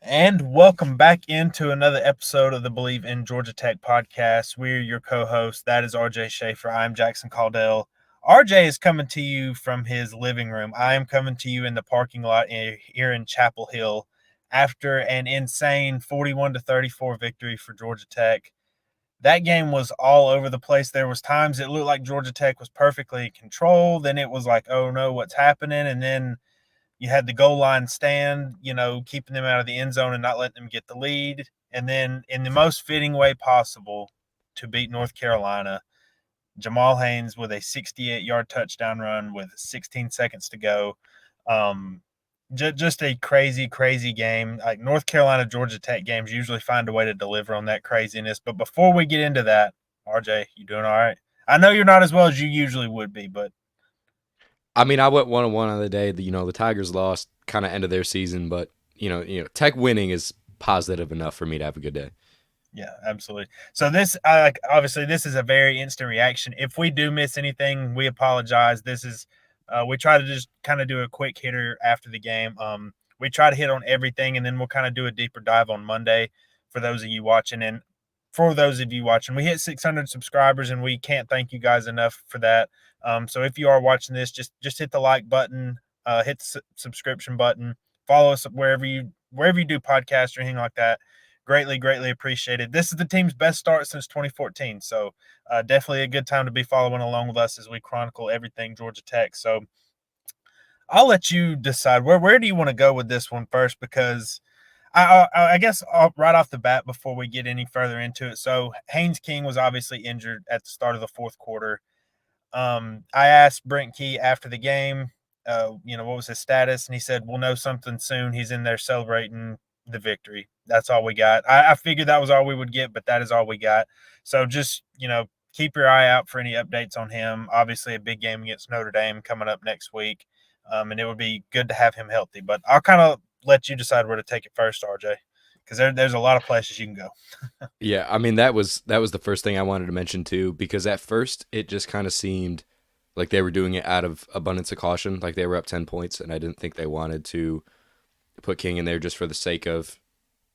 And welcome back into another episode of the Believe in Georgia Tech podcast. We're your co-hosts. That is RJ Schafer. I'm Jackson Caudell. RJ is coming to you from his living room. I am coming to you in the parking lot here in Chapel Hill after an insane 41-34 victory for Georgia Tech. That game was all over the place. There was times it looked like Georgia Tech was perfectly in control. Then it was like, oh no, what's happening? And then you had the goal line stand, keeping them out of the end zone and not letting them get the lead. And then, in the most fitting way possible to beat North Carolina, Jamal Haynes with a 68-yard touchdown run with 16 seconds to go. Just a crazy, crazy game. Like North Carolina, Georgia Tech games usually find a way to deliver on that craziness. But before we get into that, RJ, you doing all right? I know you're not as well as you usually would be, but I mean, I went 1-1 on the day. The Tigers lost, kind of end of their season, but Tech winning is positive enough for me to have a good day. yeah, absolutely. So this, like, obviously, this is a very instant reaction. If we do miss anything, we apologize. This is, we try to just kind of do a quick hitter after the game. We try to hit on everything, and then we'll kind of do a deeper dive on Monday for those of you watching. And for those of you watching, we hit 600 subscribers, and we can't thank you guys enough for that. So if you are watching this, just hit the like button, hit the subscription button, follow us wherever you do podcasts or anything like that. Greatly appreciated. This is the team's best start since 2014, so definitely a good time to be following along with us as we chronicle everything Georgia Tech. So I'll let you decide where do you want to go with this one first, because I guess right off the bat before we get any further into it. So Haynes King was obviously injured at the start of the fourth quarter. I asked Brent Key after the game, what was his status, and he said we'll know something soon. He's in there celebrating the victory. That's all we got. I figured that was all we would get, but that is all we got. So just keep your eye out for any updates on him. Obviously, a big game against Notre Dame coming up next week, and it would be good to have him healthy. But I'll kind of let you decide where to take it first, RJ, because there's a lot of places you can go. Yeah, I mean that was the first thing I wanted to mention too, because at first it just kind of seemed like they were doing it out of abundance of caution, like they were up 10 points, and I didn't think they wanted to put King in there just for the sake of,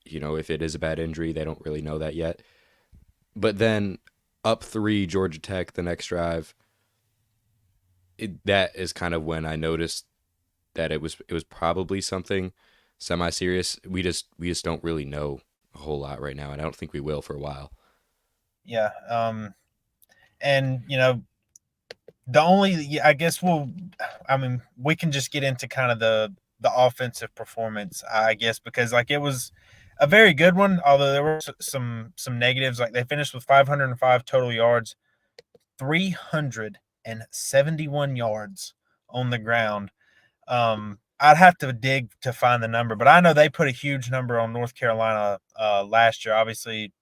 if it is a bad injury, they don't really know that yet. But then up three Georgia Tech the next drive, that is kind of when I noticed that it was probably something semi-serious. We just don't really know a whole lot right now, and I don't think we will for a while. Yeah. And the only, I guess I mean, we can just get into kind of the offensive performance, I guess, because like it was a very good one, although there were some negatives. Like they finished with 505 total yards, 371 yards on the ground. I'd have to dig to find the number, but I know they put a huge number on North Carolina last year. Obviously,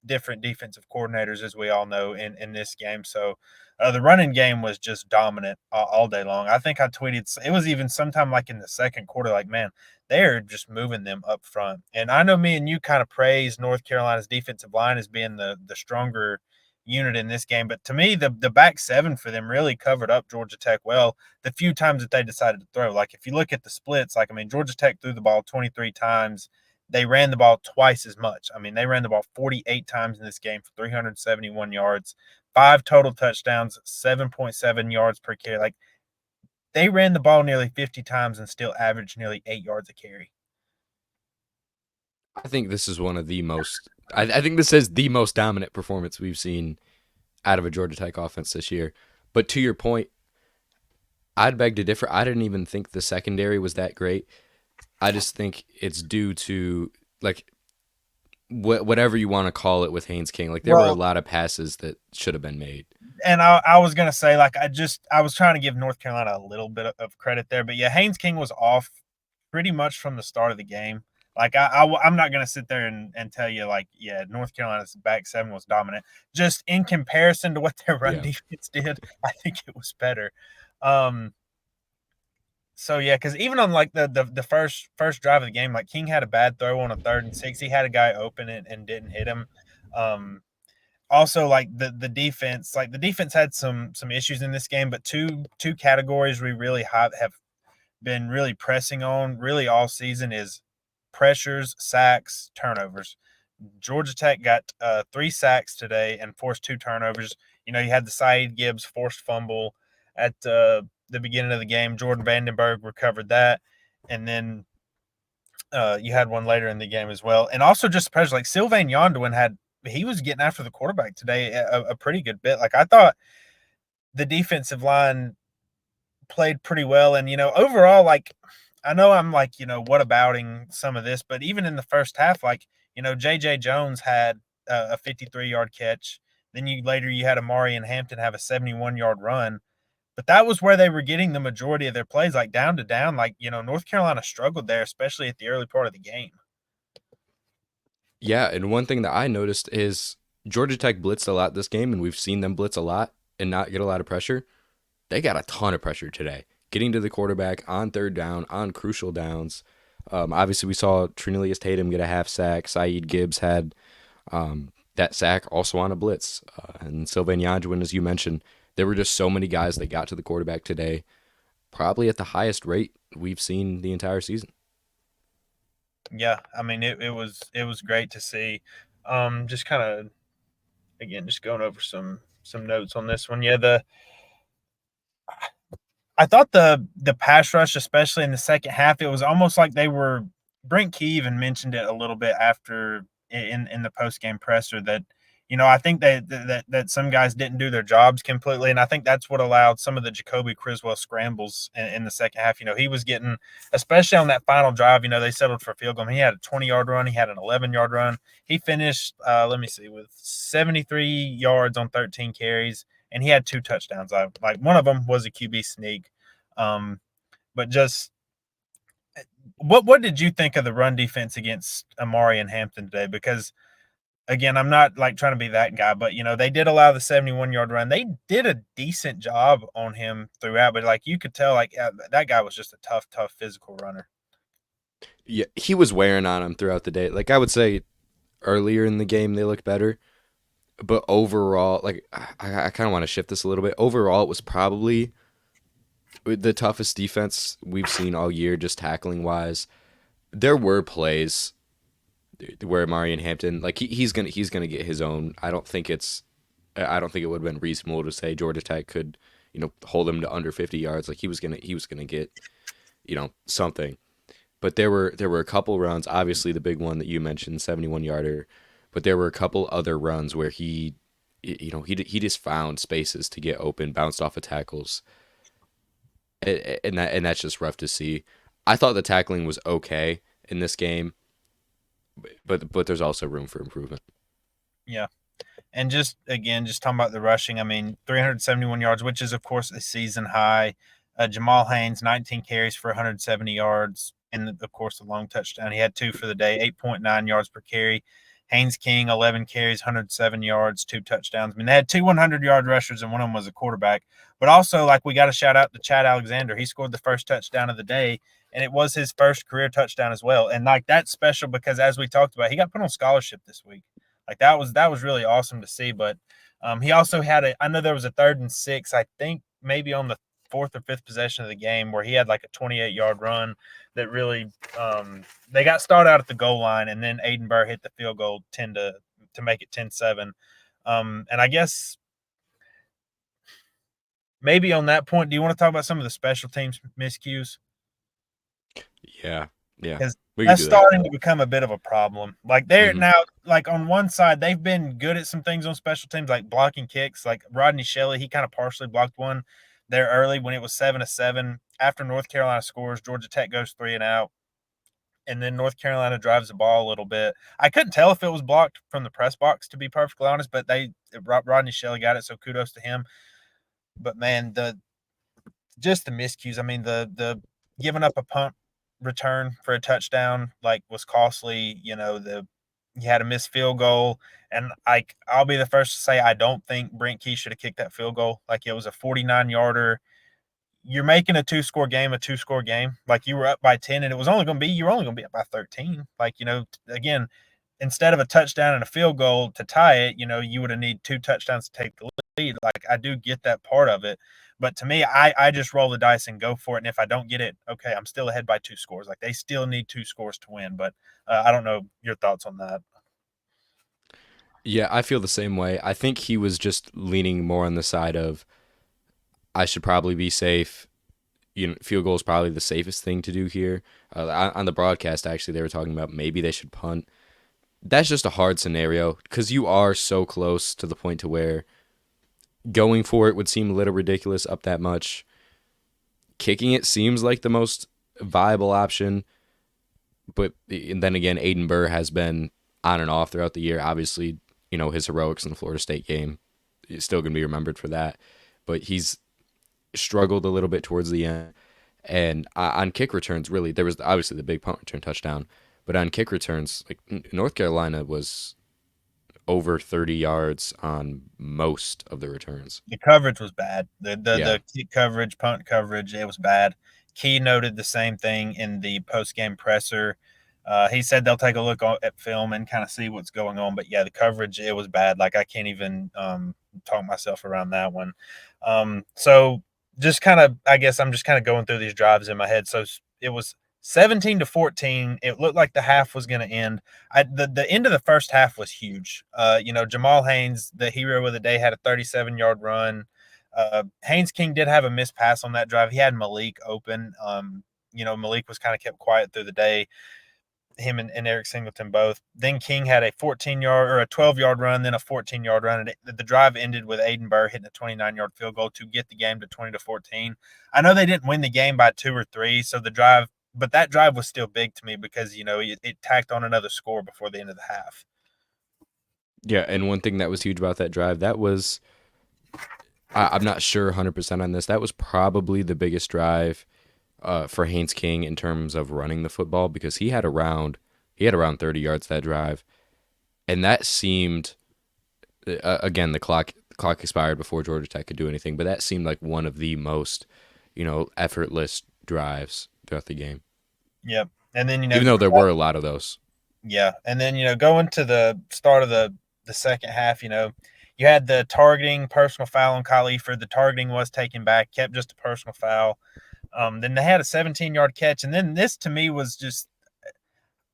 different defensive coordinators, as we all know, in this game. So the running game was just dominant all day long. I think I tweeted, it was even sometime like in the second quarter, like, man, they're just moving them up front. And I know me and you kind of praise North Carolina's defensive line as being the stronger unit in this game. But to me, the back seven for them really covered up Georgia Tech well the few times that they decided to throw. Like if you look at the splits, like I mean, Georgia Tech threw the ball 23 times. They ran the ball twice as much. I mean, they ran the ball 48 times in this game for 371 yards, 5 total touchdowns, 7.7 yards per carry. Like they ran the ball nearly 50 times and still averaged nearly 8 yards a carry. I think this is one of the most. I think this is the most dominant performance we've seen out of a Georgia Tech offense this year. But to your point, I'd beg to differ. I didn't even think the secondary was that great. I just think it's due to like whatever you want to call it with Haynes King. Like there were a Well, lot of passes that should have been made. and I was gonna say, like, I was trying to give North Carolina a little bit of credit there, but yeah, Haynes King was off pretty much from the start of the game. Like I'm not gonna sit there and tell you like, yeah, North Carolina's back seven was dominant. Just in comparison to what their run Yeah. defense did, I think it was better. Um, so yeah, because even on like the first drive of the game, like King had a bad throw on a 3rd and 6. He had a guy open and didn't hit him. Um, Also, like the defense, like the defense had some issues in this game, but two categories we really have been really pressing on really all season is pressures, sacks, turnovers. Georgia Tech got 3 sacks today and forced 2 turnovers. You had the Saeed Gibbs forced fumble at the beginning of the game. Jordan Vandenberg recovered that, and then you had one later in the game as well. And also just pressure, like Sylvain Yonduin he was getting after the quarterback today a pretty good bit. Like I thought the defensive line played pretty well, and overall, like I know I'm like what abouting some of this, but even in the first half, like J.J. Jones had a 53-yard catch. Then you had Amari and Hampton have a 71-yard run. But that was where they were getting the majority of their plays, like down to down. Like, North Carolina struggled there, especially at the early part of the game. Yeah, and one thing that I noticed is Georgia Tech blitzed a lot this game, and we've seen them blitz a lot and not get a lot of pressure. They got a ton of pressure today, getting to the quarterback on third down, on crucial downs. Obviously, we saw Trinilius Tatum get a half sack. Saeed Gibbs had that sack also on a blitz. And Sylvain Yonduin, as you mentioned, there were just so many guys that got to the quarterback today, probably at the highest rate we've seen the entire season. Yeah, I mean it was great to see. Just kind of again just going over some notes on this one. Yeah, I thought the pass rush, especially in the second half, it was almost like they were. Brent Key even mentioned it a little bit after in the post game presser that I think that some guys didn't do their jobs completely, and I think that's what allowed some of the Jacoby Criswell scrambles in the second half. He was getting, especially on that final drive. They settled for a field goal. He had a 20-yard run. He had an 11-yard run. He finished, let me see, with 73 yards on 13 carries, and he had 2 touchdowns. Like one of them was a QB sneak. But just what did you think of the run defense against Amari and Hampton today? Because again, I'm not like trying to be that guy, but they did allow the 71-yard run. They did a decent job on him throughout, but like you could tell, like that guy was just a tough physical runner. Yeah, he was wearing on him throughout the day. Like I would say earlier in the game they looked better, but overall, like I kind of want to shift this a little bit. Overall, it was probably the toughest defense we've seen all year, just tackling wise. There were plays where Marion Hampton, like he's gonna get his own. I don't think it would have been reasonable to say Georgia Tech could, hold him to under 50 yards. Like he was gonna get, something. But there were a couple runs. Obviously, the big one that you mentioned, 71-yarder. But there were a couple other runs where he just found spaces to get open, bounced off of tackles, and that's just rough to see. I thought the tackling was okay in this game, but there's also room for improvement. Yeah. And just again, just talking about the rushing, I mean, 371 yards, which is of course a season high. Jamal Haynes, 19 carries for 170 yards, and of course the long touchdown. He had 2 for the day, 8.9 yards per carry. Haynes King, 11 carries, 107 yards, 2 touchdowns. I mean, they had 2 100-yard rushers, and one of them was a quarterback. But also, like, we got to shout out to Chad Alexander. He scored the first touchdown of the day, and it was his first career touchdown as well. And like that's special because, as we talked about, he got put on scholarship this week. Like that was really awesome to see. But he also had I know there was a 3rd and 6, I think maybe on the 4th or 5th possession of the game where he had like a 28-yard run that really they got started out at the goal line, and then Aiden Burr hit the field goal 10 to make it 10-7. And I guess maybe on that point, do you want to talk about some of the special teams miscues? Yeah, yeah, Because we could that's do that. starting to become a bit of a problem. Like they're Hmm. now, like on one side, they've been good at some things on special teams, like blocking kicks. Like Rodney Shelley, he kind of partially blocked one there early when it was 7-7. After North Carolina scores, Georgia Tech goes 3-and-out, and then North Carolina drives the ball a little bit. I couldn't tell if it was blocked from the press box, to be perfectly honest, but Rodney Shelley got it, so kudos to him. But man, the miscues. I mean, the giving up a punt return for a touchdown like was costly. You had a missed field goal, and I'll be the first to say I don't think Brent Key should have kicked that field goal. Like it was a 49-yarder. You're making a two-score game a two-score game. Like you were up by 10, and it was only going to be you were only going to be up by 13. Like again, instead of a touchdown and a field goal to tie it, you would have need 2 touchdowns to take the lead. Like, I do get that part of it. But to me, I just roll the dice and go for it. And if I don't get it, okay, I'm still ahead by 2 scores. Like, they still need 2 scores to win. But I don't know your thoughts on that. Yeah, I feel the same way. I think he was just leaning more on the side of I should probably be safe. Field goal is probably the safest thing to do here. On the broadcast, actually, they were talking about maybe they should punt. That's just a hard scenario because you are so close to the point to where going for it would seem a little ridiculous up that much. Kicking it seems like the most viable option, but and then again, Aiden Burr has been on and off throughout the year. Obviously, his heroics in the Florida State game is still going to be remembered for that, but he's struggled a little bit towards the end. And on kick returns, really, there was obviously the big punt return touchdown, but on kick returns, like North Carolina was over 30 yards on most of the returns. The coverage was bad. The the Yeah. the kick coverage, punt coverage, it was bad. Key noted the same thing in the post game presser. He said they'll take a look at film and kind of see what's going on. But yeah, the coverage, it was bad. Like, I can't even talk myself around that one. So just kind of, I guess I'm just kind of going through these drives in my head. So it was 17-14. It looked like the half was going to end. The end of the first half was huge. Jamal Haynes, the hero of the day, had a 37-yard run. Haynes King did have a missed pass on that drive. He had Malik open. Malik was kind of kept quiet through the day. Him and Eric Singleton both. Then King had a 14-yard or a 12-yard run, then a 14-yard run. And the drive ended with Aiden Burr hitting a 29-yard field goal to get the game to 20-14. I know they didn't win the game by 2 or 3, but that drive was still big to me because it tacked on another score before the end of the half. Yeah, and one thing that was huge about that drive, that was I'm not sure 100% on this. That was probably the biggest drive for Haynes King in terms of running the football because he had around 30 yards that drive, and that seemed again the clock expired before Georgia Tech could do anything, but that seemed like one of the most effortless drives throughout the game. Yep. And then Even though there were a lot of those. yeah, and then going to the start of the second half, you had the targeting personal foul on Kyle Eiford. The targeting was taken back, kept just a personal foul. Then they had a 17-yard catch, and then this to me was just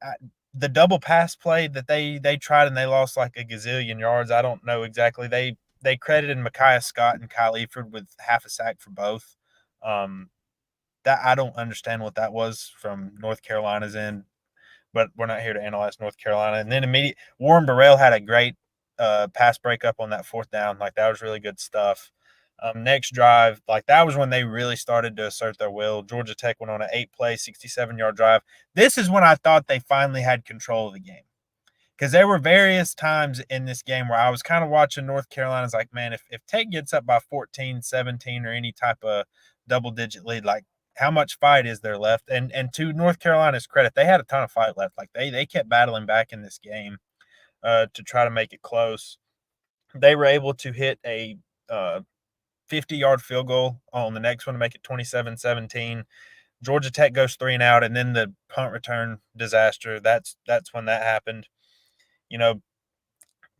uh, the double pass play that they tried and they lost like a gazillion yards. I don't know exactly. They credited Micaiah Scott and Kyle Eiford with half a sack for both. Um, that I don't understand what that was from North Carolina's end, but we're not here to analyze North Carolina. And then Warren Burrell had a great pass breakup on that fourth down. Like, that was really good stuff. Next drive, like, that was when they really started to assert their will. Georgia Tech went on an 8-play, 67-yard drive. This is when I thought they finally had control of the game. Because there were various times in this game where I was kind of watching North Carolina's like, man, if Tech gets up by 14, 17, or any type of double-digit lead, like, how much fight is there left? And to North Carolina's credit, they had a ton of fight left. Like, they kept battling back in this game to try to make it close. They were able to hit a 50-yard field goal on the next one to make it 27-17. Georgia Tech goes 3 and out, and then the punt return disaster. That's when that happened.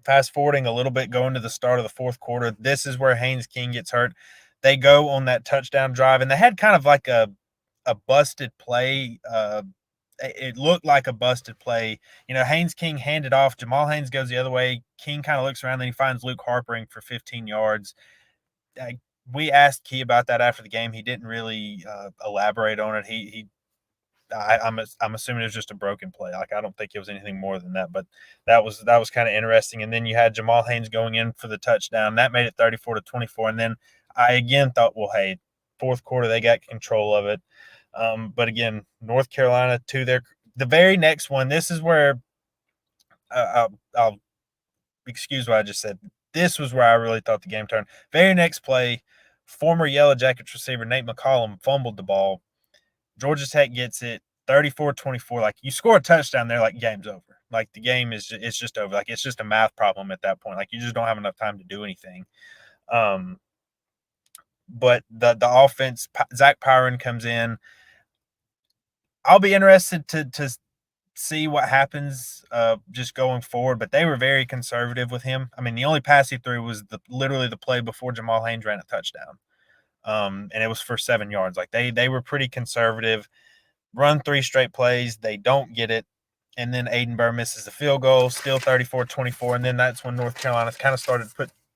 Fast forwarding a little bit, going to the start of the fourth quarter, this is where Haynes King gets hurt. They go on that touchdown drive, and they had kind of like a busted play. It looked like a busted play. Haynes King handed off. Jamal Haynes goes the other way. King kind of looks around, then he finds Luke Harpering for 15 yards. We asked Key about that after the game. He didn't really elaborate on it. I'm assuming it was just a broken play. Like, I don't think it was anything more than that. But that was kind of interesting. And then you had Jamal Haynes going in for the touchdown. That made it 34-24. And then I again thought, well, hey, fourth quarter they got control of it. But again, North Carolina to the very next one. This is where I'll excuse what I just said. This was where I really thought the game turned. Very next play, former Yellow Jackets receiver Nate McCollum fumbled the ball. Georgia Tech gets it 34-24. Like, you score a touchdown there, like, game's over. Like, the game it's just over. Like, it's just a math problem at that point. Like, you just don't have enough time to do anything. But the offense, Zach Pyron comes in. I'll be interested to see what happens just going forward, but they were very conservative with him. I mean, the only pass he threw was literally the play before Jamal Haynes ran a touchdown. And it was for 7 yards. Like they were pretty conservative. Run 3 straight plays, they don't get it. And then Aiden Burr misses the field goal, still 34-24. And then that's when North Carolina kind of started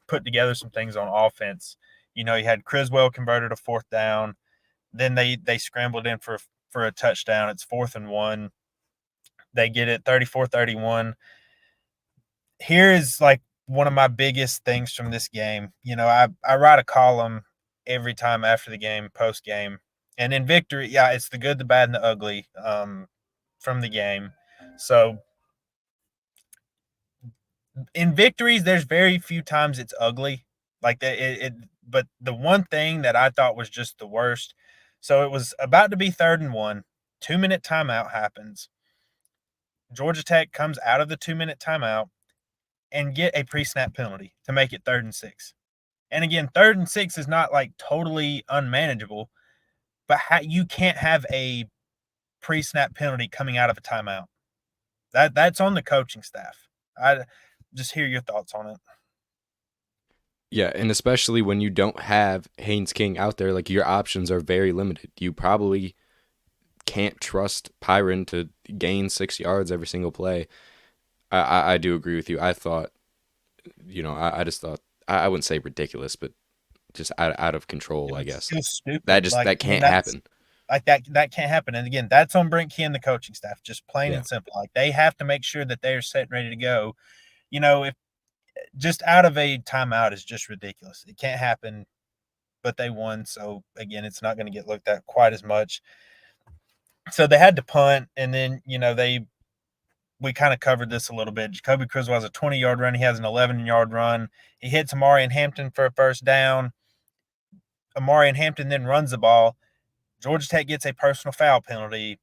put together some things on offense. You had Criswell converted a 4th down. Then they scrambled in for a touchdown. It's 4th and 1. They get it 34-31. Here is like one of my biggest things from this game. I write a column every time after the game, post game. And in victory, yeah, it's the good, the bad, and the ugly from the game. So in victories, there's very few times it's ugly. Like but the one thing that I thought was just the worst. So it was about to be 3rd and 1. 2-minute timeout happens. Georgia Tech comes out of the 2-minute timeout and get a pre-snap penalty to make it 3rd and 6. And again, 3rd and 6 is not like totally unmanageable, but you can't have a pre-snap penalty coming out of a timeout. That's on the coaching staff. I just hear your thoughts on it. Yeah, and especially when you don't have Haynes King out there, like your options are very limited. You probably can't trust Pyron to gain 6 yards every single play. I do agree with you. I thought, I just thought I wouldn't say ridiculous, but just out of control, I guess. It was That stupid. just Like that can't happen. like that can't happen. And again, that's on Brent Key and the coaching staff, just plain Yeah. and simple. Like they have to make sure that they are set and ready to go. If just out of a timeout is just ridiculous. It can't happen, but they won. So again, it's not going to get looked at quite as much. So they had to punt, and then we kind of covered this a little bit. Jacoby Criswell has a 20-yard run. He has an 11-yard run. He hits Amari and Hampton for a 1st down. Amari and Hampton then runs the ball. Georgia Tech gets a personal foul penalty,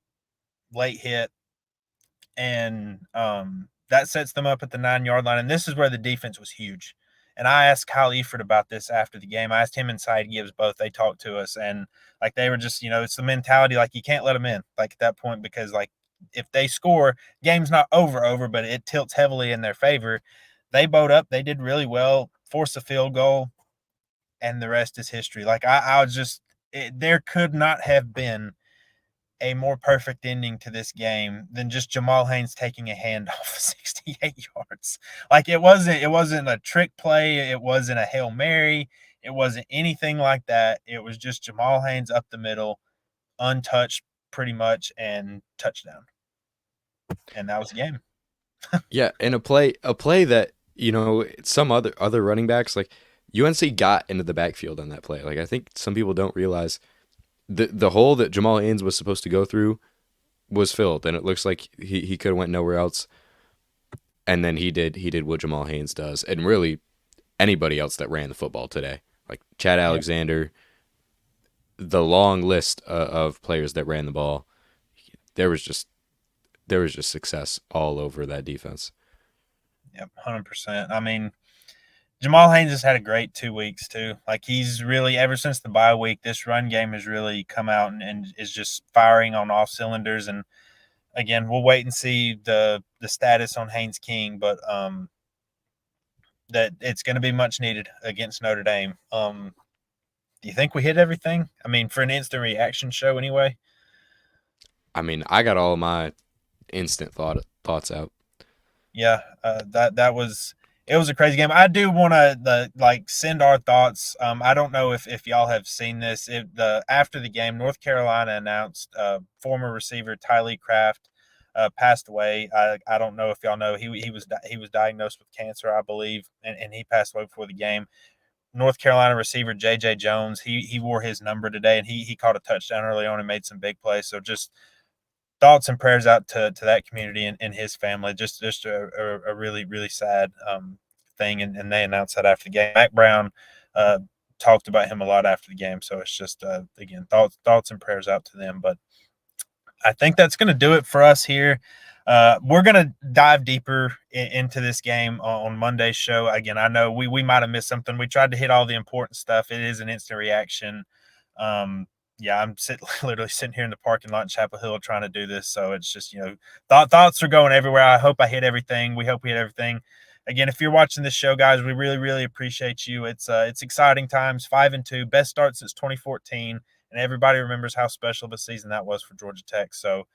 late hit, and that sets them up at the 9-yard line. And this is where the defense was huge. And I asked Kyle Eford about this after the game. I asked him and Side Gibbs both. They talked to us, and like they were just, it's the mentality like you can't let them in like at that point, because like if they score, game's not over, but it tilts heavily in their favor. They bowed up. They did really well, force a field goal, and the rest is history. Like I was just there could not have been a more perfect ending to this game than just Jamal Haynes taking a handoff 68 yards. Like it wasn't a trick play, it wasn't a Hail Mary, it wasn't anything like that. It was just Jamal Haynes up the middle, untouched pretty much, and touchdown. And that was the game. Yeah, and a play that, some other running backs, like UNC got into the backfield on that play. Like I think some people don't realize the hole that Jamal Haynes was supposed to go through was filled, and it looks like he could have went nowhere else. And then he did what Jamal Haynes does, and really anybody else that ran the football today, like Chad Yeah. Alexander, the long list of players that ran the ball. There was just success all over that defense. Yep, 100%. I mean, Jamal Haynes has had a great 2 weeks too. Like he's really, ever since the bye week, this run game has really come out and is just firing on all cylinders. And again, we'll wait and see the status on Haynes King, but that it's going to be much needed against Notre Dame. Do you think we hit everything? I mean, for an instant reaction show, anyway. I mean, I got all my instant thoughts out. Yeah, that was, it was a crazy game. I do want to send our thoughts. I don't know if y'all have seen this. After the game, North Carolina announced former receiver Tylee Craft passed away. I don't know if y'all know he was diagnosed with cancer, I believe, and he passed away before the game. North Carolina receiver J.J. Jones, he wore his number today, and he caught a touchdown early on and made some big plays. So just thoughts and prayers out to that community and his family. Just a really, really sad thing. And they announced that after the game. Mac Brown talked about him a lot after the game. So it's just, again, thoughts and prayers out to them. But I think that's going to do it for us here. We're going to dive deeper into this game on Monday's show. Again, I know we might have missed something. We tried to hit all the important stuff. It is an instant reaction. yeah, I'm literally sitting here in the parking lot in Chapel Hill trying to do this. So it's just, thoughts are going everywhere. I hope I hit everything. We hope we hit everything. Again, if you're watching this show, guys, we really, really appreciate you. It's exciting times. 5-2, best start since 2014, and everybody remembers how special of a season that was for Georgia Tech. So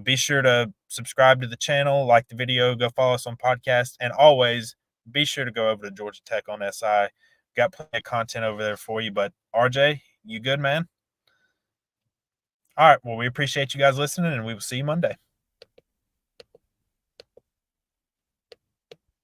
be sure to subscribe to the channel, like the video, go follow us on podcast, and always be sure to go over to Georgia Tech on SI. Got plenty of content over there for you. But RJ, you good, man? All right. Well, we appreciate you guys listening, and we will see you Monday.